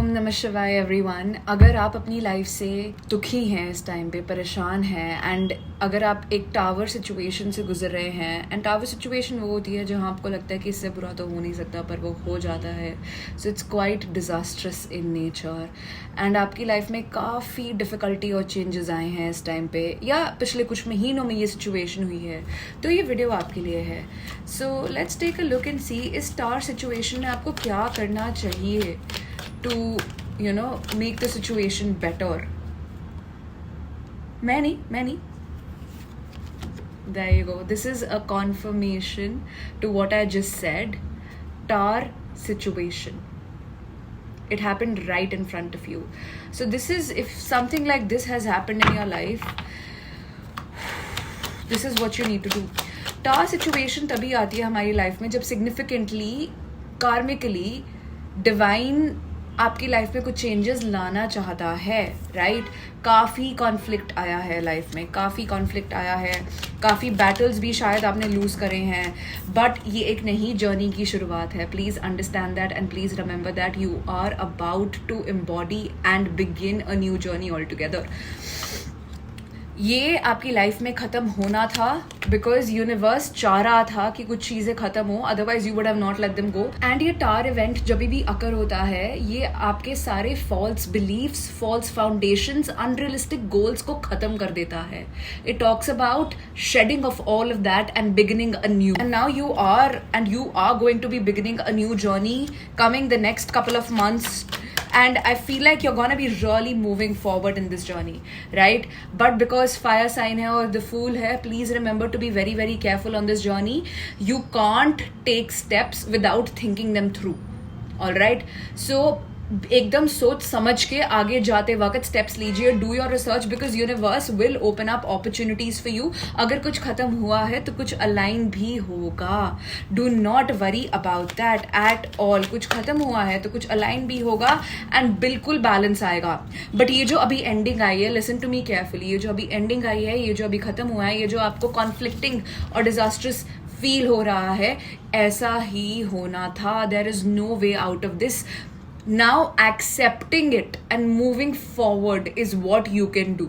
ओम नमः शिवाय एवरीवन। अगर आप अपनी लाइफ से दुखी हैं, इस टाइम पे परेशान हैं, एंड अगर आप एक टावर सिचुएशन से गुजर रहे हैं, एंड टावर सिचुएशन वो होती है जहाँ आपको लगता है कि इससे बुरा तो हो नहीं सकता पर वो हो जाता है, so it's quite disastrous in nature, and आपकी लाइफ में काफ़ी डिफ़िकल्टी और चेंजेस आए हैं इस टाइम पे, या पिछले कुछ महीनों में ये सिचुएशन हुई है, तो ये वीडियो आपके लिए है। So let's take a look and see इस टावर सिचुएशन में आपको क्या करना चाहिए to make the situation better. Many. There you go. This is a confirmation to what I just said. Tar situation. It happened right in front of you. So this is, if something like this has happened in your life, this is what you need to do. Tar situation तभी आती है हमारी life में जब significantly, karmically, divine आपकी life में कुछ changes लाना चाहता है, राइट? काफ़ी कॉन्फ्लिक्ट आया है लाइफ में, काफ़ी बैटल्स भी शायद आपने लूज़ करे हैं, बट ये एक नई जर्नी की शुरुआत है। Please understand that and please remember that you are about to embody and begin a new journey all together. ये आपकी लाइफ में ख़त्म होना था बिकॉज यूनिवर्स चाह रहा था कि कुछ चीज़ें ख़त्म हो, otherwise you would have not let them go. And ये टार इवेंट जब भी अकर होता है, ये आपके सारे false beliefs, false foundations, unrealistic goals को ख़त्म कर देता है। It talks about shedding off all of that and beginning a new, and now you are going to be beginning a new journey coming the next couple of months. And I feel like you're gonna be really moving forward in this journey, right? But because fire sign hai or the fool hai, please remember to be very, very careful on this journey. You can't take steps without thinking them through. All right? So एकदम सोच समझ के आगे जाते वक्त steps लीजिए. Do your research because universe will open up opportunities for you. अगर कुछ खत्म हुआ है तो कुछ अलाइन भी होगा. Do not worry about that at all. कुछ खत्म हुआ है तो कुछ अलाइन भी होगा एंड बिल्कुल बैलेंस आएगा. बट ये जो अभी एंडिंग आई है, लिसन टू मी केयरफुली, ये जो अभी एंडिंग आई है, ये जो अभी खत्म हुआ है, ये जो आपको कॉन्फ्लिक्टिंग और डिजास्ट्रस फील हो रहा है, ऐसा ही होना था. There is no way out of this. Now accepting it and moving forward is what you can do.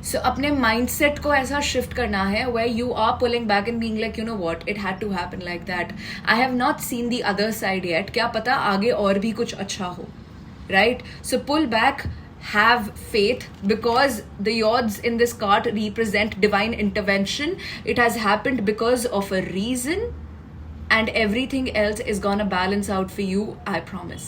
So अपने mindset को ऐसा shift करना है where you are pulling back and being like, you know what, it had to happen like that. I have not seen the other side yet. क्या पता आगे और भी कुछ अच्छा हो, right? So pull back, have faith, because the odds in this card represent divine intervention. It has happened because of a reason. And everything else is gonna balance out for you, I promise.